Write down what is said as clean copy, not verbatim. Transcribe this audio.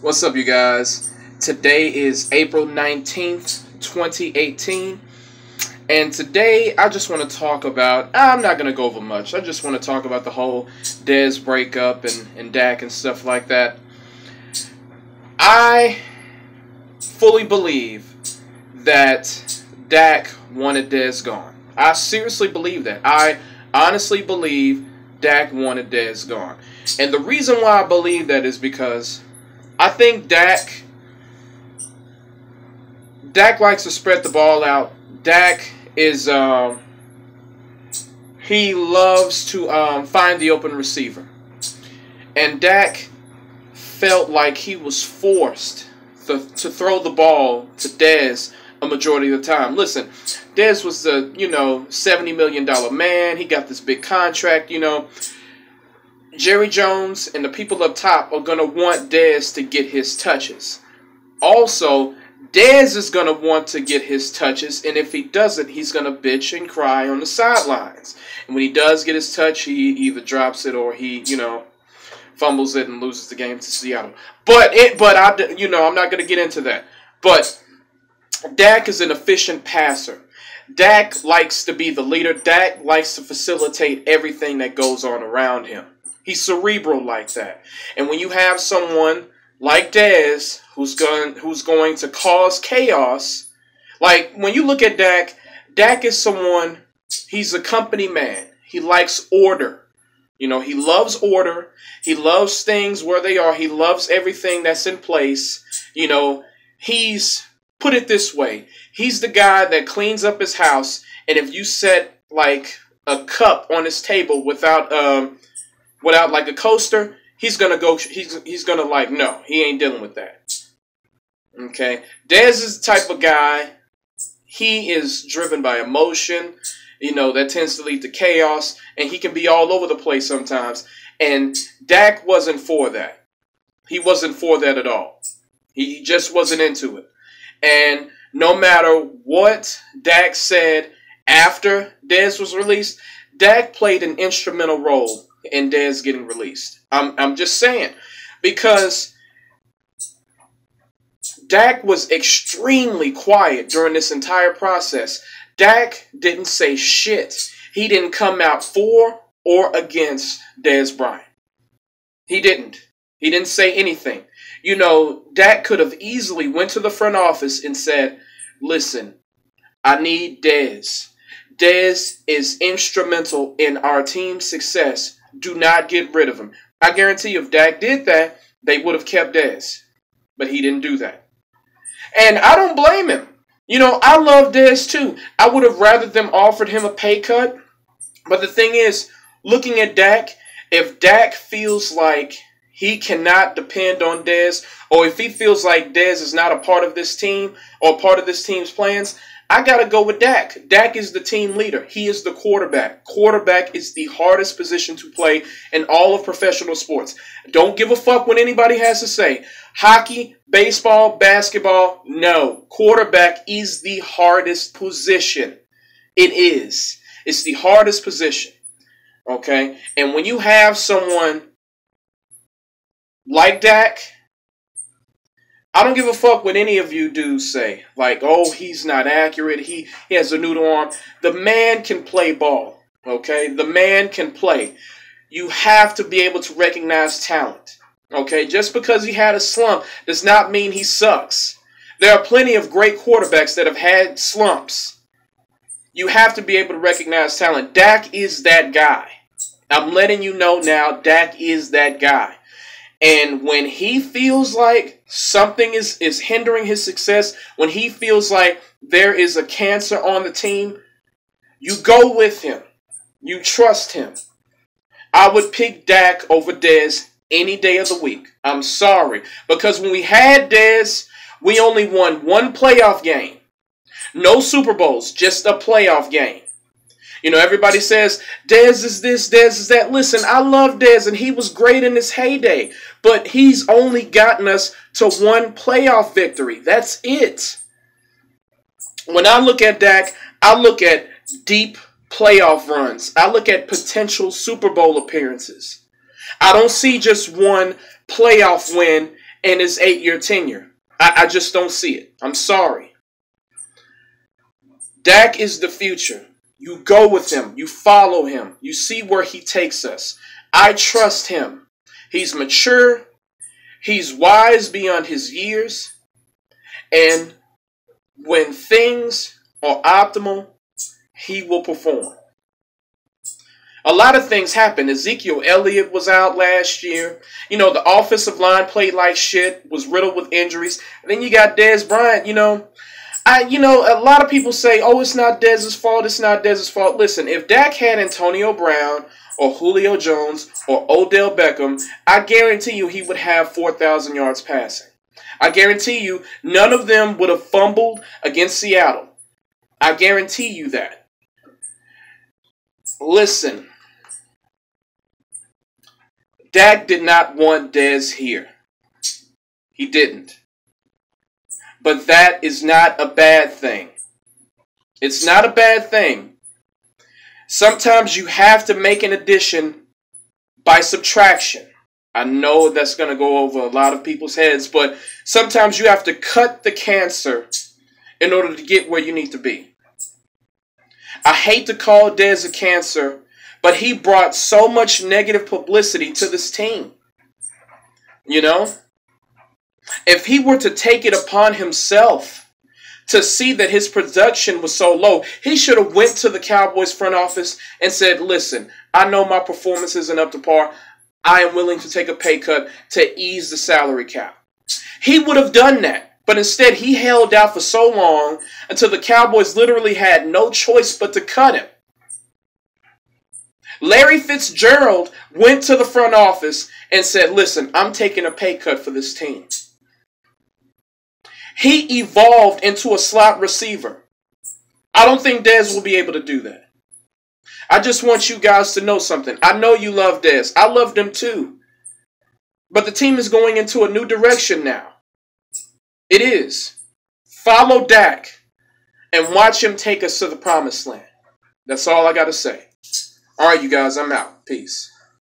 What's up, you guys? Today is April 19th, 2018. And today I just want to talk about, I'm not going to go over much. I just want to talk about the whole Dez breakup and Dak and stuff like that. I fully believe that Dak wanted Dez gone. I seriously believe that. I honestly believe Dak wanted Dez gone. And the reason why I believe that is because I think Dak likes to spread the ball out. Dak is he loves to find the open receiver, and Dak felt like he was forced to throw the ball to Dez a majority of the time. Listen, Dez was the $70 million man. He got this big contract. Jerry Jones and the people up top are going to want Dez to get his touches. Also, Dez is going to want to get his touches, and if he doesn't, he's going to bitch and cry on the sidelines. And when he does get his touch, he either drops it or he, fumbles it and loses the game to Seattle. But I'm not going to get into that. But Dak is an efficient passer. Dak likes to be the leader. Dak likes to facilitate everything that goes on around him. He's cerebral like that. And when you have someone like Dez who's going to cause chaos, like when you look at Dak, Dak is someone, he's a company man. He likes order. He loves order. He loves things where they are. He loves everything that's in place. He's, put it this way, he's the guy that cleans up his house, and if you set like a cup on his table without like a coaster, he's gonna like, no, he ain't dealing with that. Okay, Dez is the type of guy, he is driven by emotion, that tends to lead to chaos, and he can be all over the place sometimes. And Dak wasn't for that. He wasn't for that at all. He just wasn't into it. And no matter what Dak said after Dez was released, Dak played an instrumental role in Dez getting released. I'm just saying, because Dak was extremely quiet during this entire process. Dak didn't say shit. He didn't come out for or against Dez Bryant. He didn't. He didn't say anything. Dak could have easily went to the front office and said, listen, I need Dez. Dez is instrumental in our team's success. Do not get rid of him. I guarantee you if Dak did that, they would have kept Dez. But he didn't do that. And I don't blame him. I love Dez too. I would have rather them offered him a pay cut. But the thing is, looking at Dak, if Dak feels like he cannot depend on Dez, or if he feels like Dez is not a part of this team or part of this team's plans, I got to go with Dak. Dak is the team leader. He is the quarterback. Quarterback is the hardest position to play in all of professional sports. Don't give a fuck what anybody has to say. Hockey, baseball, basketball, no. Quarterback is the hardest position. It is. It's the hardest position. Okay? And when you have someone like Dak, I don't give a fuck what any of you dudes say. Like, oh, he's not accurate. He has a noodle arm. The man can play ball. Okay? The man can play. You have to be able to recognize talent. Okay? Just because he had a slump does not mean he sucks. There are plenty of great quarterbacks that have had slumps. You have to be able to recognize talent. Dak is that guy. I'm letting you know now, Dak is that guy. And when he feels like something is hindering his success, when he feels like there is a cancer on the team, you go with him. You trust him. I would pick Dak over Dez any day of the week. I'm sorry. Because when we had Dez, we only won one playoff game. No Super Bowls, just a playoff game. Everybody says, Dez is this, Dez is that. Listen, I love Dez, and he was great in his heyday. But he's only gotten us to one playoff victory. That's it. When I look at Dak, I look at deep playoff runs. I look at potential Super Bowl appearances. I don't see just one playoff win in his 8-year tenure. I just don't see it. I'm sorry. Dak is the future. You go with him. You follow him. You see where he takes us. I trust him. He's mature. He's wise beyond his years. And when things are optimal, he will perform. A lot of things happened. Ezekiel Elliott was out last year. You know, the offensive line played like shit, was riddled with injuries. And then you got Dez Bryant, a lot of people say, oh, it's not Dez's fault, it's not Dez's fault. Listen, if Dak had Antonio Brown or Julio Jones or Odell Beckham, I guarantee you he would have 4,000 yards passing. I guarantee you none of them would have fumbled against Seattle. I guarantee you that. Listen, Dak did not want Dez here. He didn't. But that is not a bad thing. It's not a bad thing. Sometimes you have to make an addition by subtraction. I know that's going to go over a lot of people's heads, but sometimes you have to cut the cancer in order to get where you need to be. I hate to call Dez a cancer, but he brought so much negative publicity to this team. You know? If he were to take it upon himself to see that his production was so low, he should have went to the Cowboys front office and said, listen, I know my performance isn't up to par. I am willing to take a pay cut to ease the salary cap. He would have done that. But instead, he held out for so long until the Cowboys literally had no choice but to cut him. Larry Fitzgerald went to the front office and said, listen, I'm taking a pay cut for this team. He evolved into a slot receiver. I don't think Dez will be able to do that. I just want you guys to know something. I know you love Dez. I loved him too. But the team is going into a new direction now. It is. Follow Dak and watch him take us to the promised land. That's all I got to say. All right, you guys, I'm out. Peace.